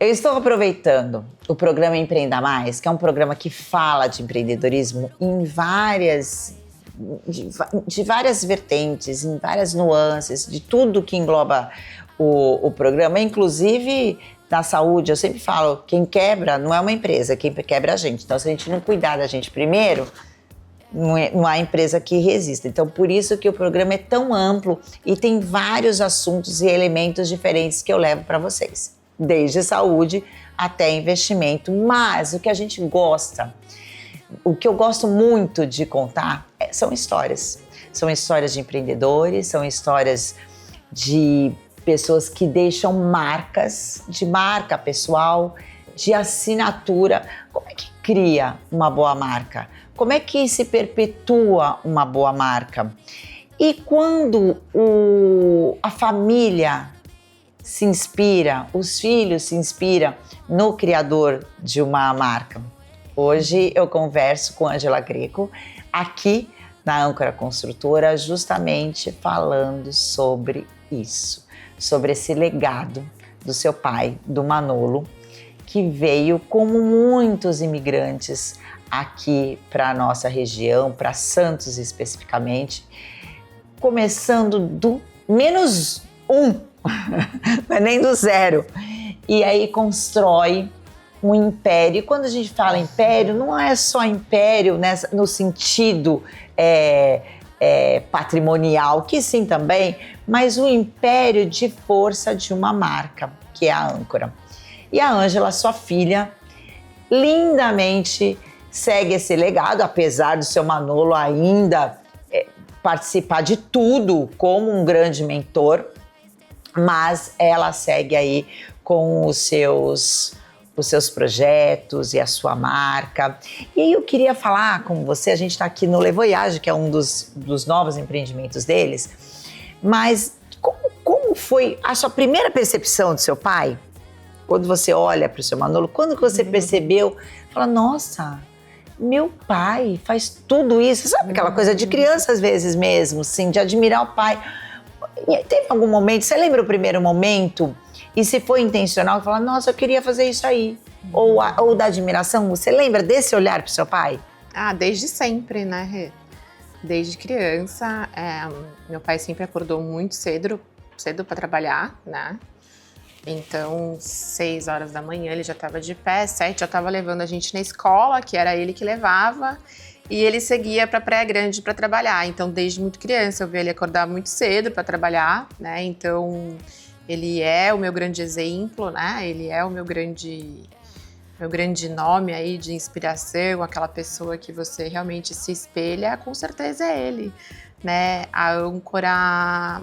Eu estou aproveitando o programa Empreenda Mais, que é um programa que fala de empreendedorismo em de várias vertentes, em várias nuances, de tudo que engloba o programa, inclusive na saúde. Eu sempre falo, quem quebra não é uma empresa, quem quebra é a gente. Então, se a gente não cuidar da gente primeiro, não há empresa que resista. Então, por isso que o programa é tão amplo e tem vários assuntos e elementos diferentes que eu levo para vocês, desde saúde até investimento. Mas o que a gente gosta, o que eu gosto muito de contar são histórias. São histórias de empreendedores, são histórias de pessoas que deixam marcas, de marca pessoal, de assinatura. Como é que cria uma boa marca? Como é que se perpetua uma boa marca? E quando a família se inspira, os filhos se inspiram no criador de uma marca? Hoje eu converso com Ângela Greco, aqui na Âncora Construtora, justamente falando sobre isso, sobre esse legado do seu pai, do Manolo, que veio como muitos imigrantes aqui para a nossa região, para Santos especificamente, começando do -1, não é nem do 0, e aí constrói um império. E quando a gente fala império, não é só império no sentido patrimonial, que sim também, mas o império de força de uma marca, que é a Âncora. E a Ângela, sua filha, lindamente segue esse legado, apesar do seu Manolo ainda participar de tudo como um grande mentor, mas ela segue aí com os seus projetos e a sua marca. E aí eu queria falar com você, a gente está aqui no Le Voyage, que é um dos novos empreendimentos deles, mas como foi a sua primeira percepção do seu pai? Quando você olha para o seu Manolo, quando que você percebeu, fala, nossa, meu pai faz tudo isso, sabe aquela coisa de criança às vezes mesmo, assim, de admirar o pai. E teve algum momento, você lembra o primeiro momento? E se foi intencional, falar, nossa, eu queria fazer isso aí. Ou da admiração, você lembra desse olhar pro seu pai? Desde sempre, né, Rê? Desde criança, meu pai sempre acordou muito cedo para trabalhar, né? Então, 6 horas da manhã ele já estava de pé, 7 já estava levando a gente na escola, que era ele que levava, e ele seguia para Praia Grande para trabalhar. Então, desde muito criança, eu vi ele acordar muito cedo para trabalhar, né? Então, ele é o meu grande exemplo, né? Ele é o meu grande nome aí de inspiração, aquela pessoa que você realmente se espelha, com certeza é ele, né? A Âncora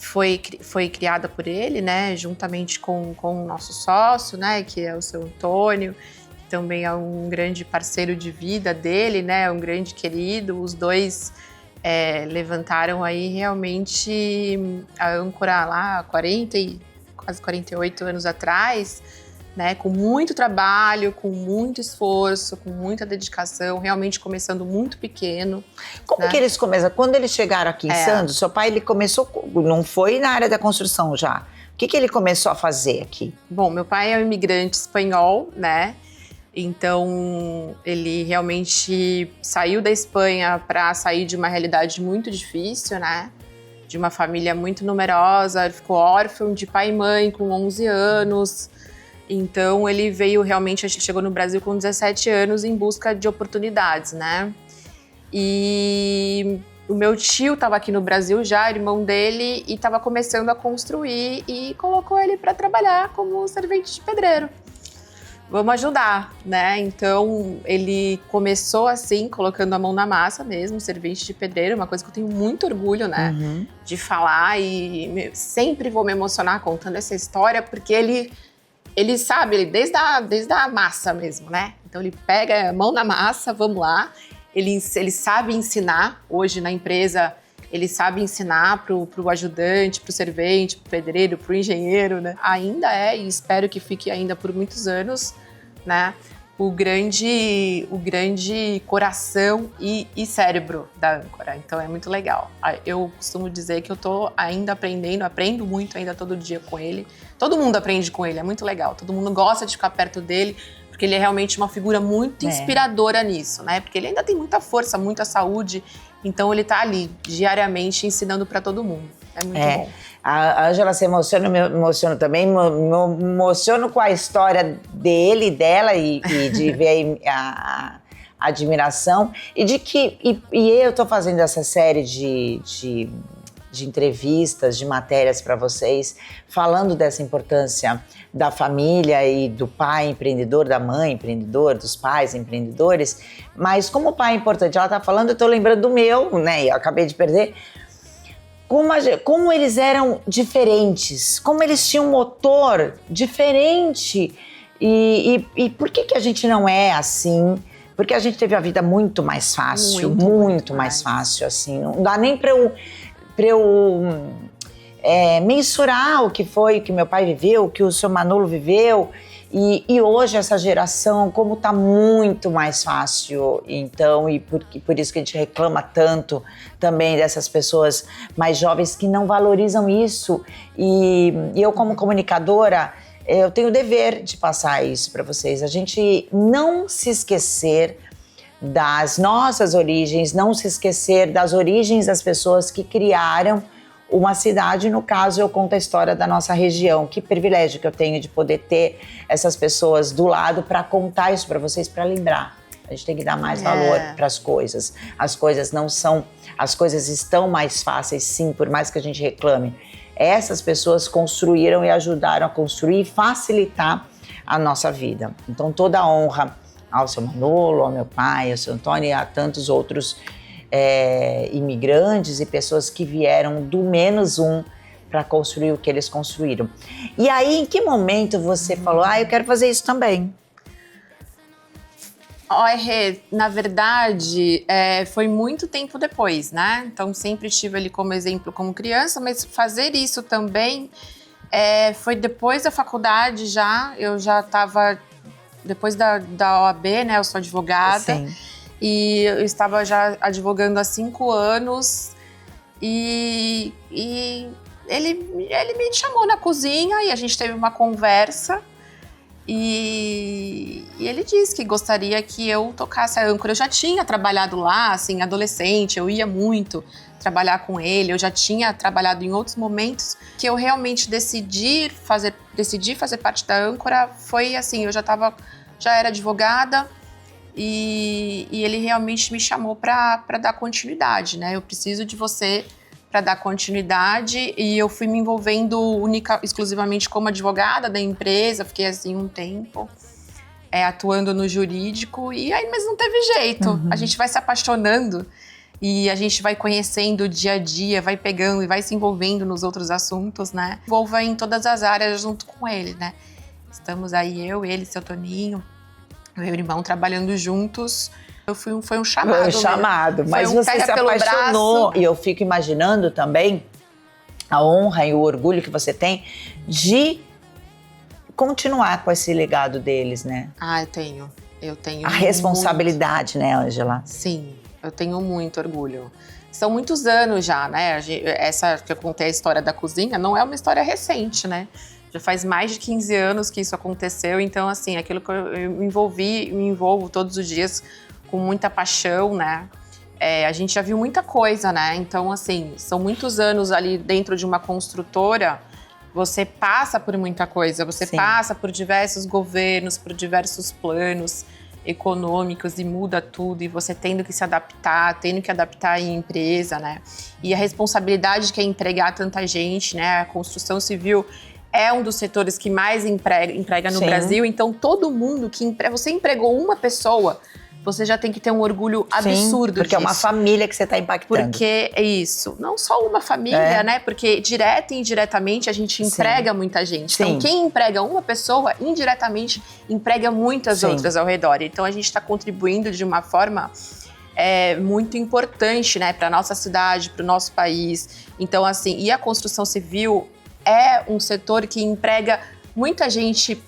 foi criada por ele, né? Juntamente com o nosso sócio, né? Que é o seu Antônio, que também é um grande parceiro de vida dele, né? Um grande querido. Os dois levantaram aí realmente a Âncora lá quase 48 anos atrás, né, com muito trabalho, com muito esforço, com muita dedicação, realmente começando muito pequeno. Como que eles começam? Quando eles chegaram aqui em Santos, seu pai ele começou, não foi na área da construção já? O que ele começou a fazer aqui? Bom, meu pai é um imigrante espanhol, né? Então, ele realmente saiu da Espanha para sair de uma realidade muito difícil, né? De uma família muito numerosa, ele ficou órfão de pai e mãe com 11 anos. Então, ele veio realmente, a gente chegou no Brasil com 17 anos em busca de oportunidades, né? E o meu tio estava aqui no Brasil já, irmão dele, e estava começando a construir e colocou ele para trabalhar como servente de pedreiro. Vamos ajudar, né? Então, ele começou assim, colocando a mão na massa mesmo, servente de pedreiro, uma coisa que eu tenho muito orgulho, né? De falar, e sempre vou me emocionar contando essa história, porque ele sabe, desde a massa mesmo, né? Então, ele pega a mão na massa, vamos lá. Ele sabe ensinar, hoje na empresa, ele sabe ensinar pro ajudante, pro servente, pro pedreiro, pro engenheiro, né? Ainda e espero que fique ainda por muitos anos, né? o grande coração e cérebro da âncora. Então é muito legal. Eu costumo dizer que eu tô ainda aprendo muito ainda todo dia com ele. Todo mundo aprende com ele, é muito legal. Todo mundo gosta de ficar perto dele, porque ele é realmente uma figura muito inspiradora nisso, né? Porque ele ainda tem muita força, muita saúde, então ele tá ali diariamente ensinando para todo mundo. É muito bom. A Ângela se emociona, eu me emociono também, me emociono com a história dele e dela e de ver a admiração e de que eu tô fazendo essa série de entrevistas, de matérias para vocês, falando dessa importância da família e do pai empreendedor, da mãe empreendedora, dos pais empreendedores, mas como o pai é importante, ela tá falando, eu tô lembrando do meu, né, eu acabei de perder, como eles eram diferentes, como eles tinham um motor diferente e por que a gente não é assim? Porque a gente teve a vida muito mais fácil, muito mais fácil, assim, não dá nem para eu mensurar o que foi, o que meu pai viveu, o que o seu Manolo viveu. E hoje essa geração, como está muito mais fácil, então, e por isso que a gente reclama tanto também dessas pessoas mais jovens que não valorizam isso. E eu, como comunicadora, eu tenho o dever de passar isso para vocês. A gente não se esquecer das nossas origens, não se esquecer das origens das pessoas que criaram uma cidade. No caso, eu conto a história da nossa região. Que privilégio que eu tenho de poder ter essas pessoas do lado para contar isso para vocês, para lembrar. A gente tem que dar mais valor para as coisas. As coisas não são... As coisas estão mais fáceis, sim, por mais que a gente reclame. Essas pessoas construíram e ajudaram a construir e facilitar a nossa vida. Então, toda a honra ao seu Manolo, ao meu pai, ao seu Antônio e a tantos outros imigrantes e pessoas que vieram do menos um para construir o que eles construíram. E aí, em que momento você falou, eu quero fazer isso também? Rê, na verdade, foi muito tempo depois, né? Então, sempre tive ele como exemplo como criança, mas fazer isso também foi depois da faculdade já. Eu já estava, depois da OAB, né? Eu sou advogada. Sim. E eu estava já advogando há 5 anos e ele me chamou na cozinha e a gente teve uma conversa e ele disse que gostaria que eu tocasse a âncora. Eu já tinha trabalhado lá, assim, adolescente, eu ia muito trabalhar com ele, eu já tinha trabalhado em outros momentos. Que eu realmente decidi fazer parte da âncora foi assim, eu já era advogada. E ele realmente me chamou para dar continuidade, né? Eu preciso de você para dar continuidade e eu fui me envolvendo exclusivamente como advogada da empresa, fiquei assim um tempo atuando no jurídico e aí, mas não teve jeito. A gente vai se apaixonando e a gente vai conhecendo o dia a dia, vai pegando e vai se envolvendo nos outros assuntos, né? Envolva em todas as áreas junto com ele, né? Estamos aí eu, ele, seu Toninho, meu irmão trabalhando juntos. Foi um chamado. Foi um chamado, mas você se apaixonou. E eu fico imaginando também a honra e o orgulho que você tem de continuar com esse legado deles, né? Eu tenho. A responsabilidade, né, Ângela? Sim, eu tenho muito orgulho. São muitos anos já, né? Essa que eu contei a história da cozinha não é uma história recente, né? Já faz mais de 15 anos que isso aconteceu, então, assim, aquilo que eu me envolvo todos os dias com muita paixão, né? A gente já viu muita coisa, né? Então, assim, são muitos anos ali dentro de uma construtora, você passa por muita coisa, você passa por diversos governos, por diversos planos econômicos e muda tudo, e você tendo que se adaptar, tendo que adaptar a empresa, né? E a responsabilidade que é empregar tanta gente, né? A construção civil é um dos setores que mais emprega no Brasil, então todo mundo que você empregou uma pessoa, você já tem que ter um orgulho absurdo porque disso. É uma família que você está impactando. Porque é isso, não só uma família, né? Porque direta e indiretamente a gente emprega muita gente. Então quem emprega uma pessoa, indiretamente emprega muitas outras ao redor. Então a gente está contribuindo de uma forma muito importante, né? Para nossa cidade, para o nosso país. Então assim, e a construção civil é um setor que emprega muita gente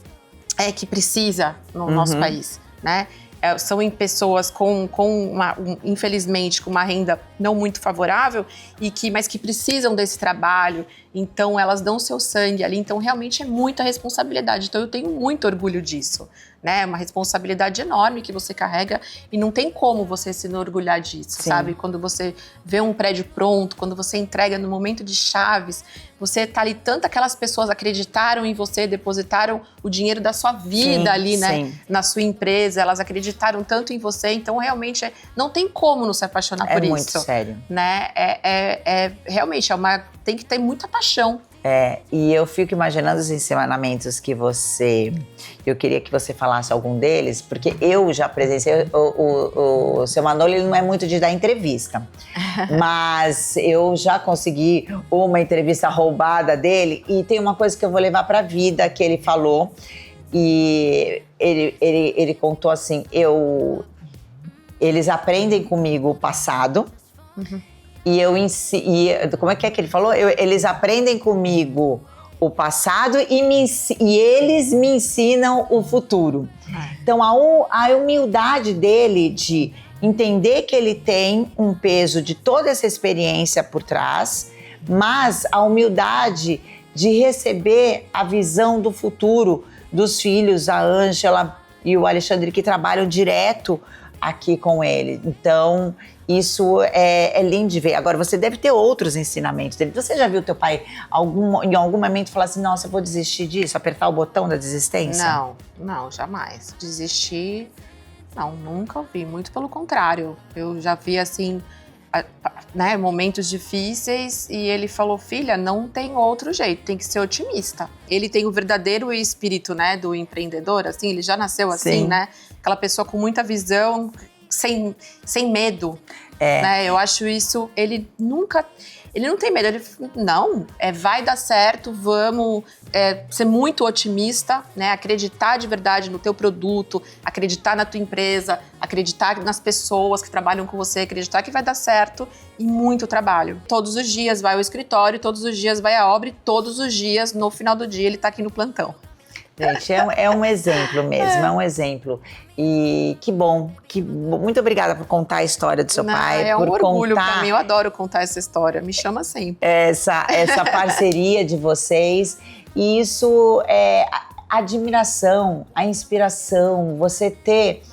que precisa no nosso país. né? São em pessoas infelizmente, com uma renda não muito favorável, mas que precisam desse trabalho, então elas dão seu sangue ali, então realmente é muita responsabilidade, então eu tenho muito orgulho disso, né? É uma responsabilidade enorme que você carrega e não tem como você se enorgulhar disso, sabe? Quando você vê um prédio pronto, quando você entrega no momento de chaves, você tá ali, tanto aquelas pessoas acreditaram em você, depositaram o dinheiro da sua vida ali, né? Na sua empresa, elas acreditaram tanto em você, então realmente não tem como não se apaixonar por isso. É muito sério. Né? Realmente, tem que ter muita paixão. E eu fico imaginando os ensinamentos que eu queria que você falasse algum deles, porque eu já presenciei, o seu Manolo, ele não é muito de dar entrevista, mas eu já consegui uma entrevista roubada dele, e tem uma coisa que eu vou levar pra vida, que ele falou, e ele contou assim, eles aprendem comigo o passado, e como é que ele falou? Eles aprendem comigo o passado e eles me ensinam o futuro. Então, a humildade dele de entender que ele tem um peso de toda essa experiência por trás, mas a humildade de receber a visão do futuro dos filhos, a Ângela e o Alexandre, que trabalham direto aqui com ele. Então, isso é lindo de ver. Agora, você deve ter outros ensinamentos dele. Você já viu teu pai em algum momento falar assim, nossa, eu vou desistir disso, apertar o botão da desistência? Não, jamais. Desistir, não, nunca ouvi. Muito pelo contrário. Eu já vi, assim, né, momentos difíceis e ele falou, filha, não tem outro jeito, tem que ser otimista. Ele tem o verdadeiro espírito, né, do empreendedor, assim, ele já nasceu assim, né? Aquela pessoa com muita visão, sem medo, né? Eu acho isso, ele não tem medo, vai dar certo, vamos ser muito otimista, né? Acreditar de verdade no teu produto, acreditar na tua empresa, acreditar nas pessoas que trabalham com você, acreditar que vai dar certo e muito trabalho. Todos os dias vai ao escritório, todos os dias vai à obra e todos os dias, no final do dia, ele tá aqui no plantão. Gente, é um exemplo mesmo, é um exemplo. E que bom, muito obrigada por contar a história do seu pai. É um orgulho pra mim, eu adoro contar essa história, me chama sempre. Essa parceria de vocês, e isso é a admiração, a inspiração, você ter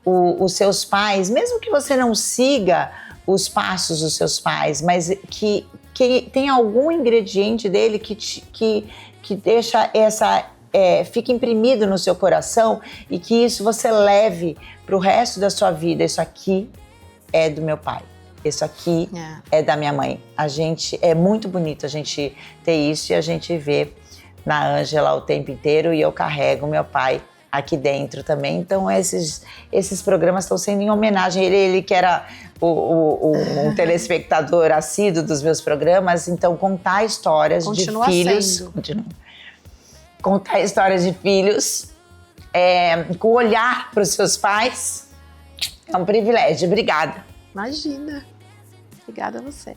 os seus pais, mesmo que você não siga os passos dos seus pais, mas que tem algum ingrediente dele que deixa fica imprimido no seu coração e que isso você leve para o resto da sua vida. Isso aqui é do meu pai, isso aqui é da minha mãe. É muito bonito a gente ter isso e a gente vê na Ângela o tempo inteiro, e eu carrego meu pai aqui dentro também. Então esses programas estão sendo em homenagem a ele que era um telespectador assíduo dos meus programas. Então contar histórias de filhos... Contar histórias de filhos com olhar para os seus pais é um privilégio. Obrigada. Imagina. Obrigada a você.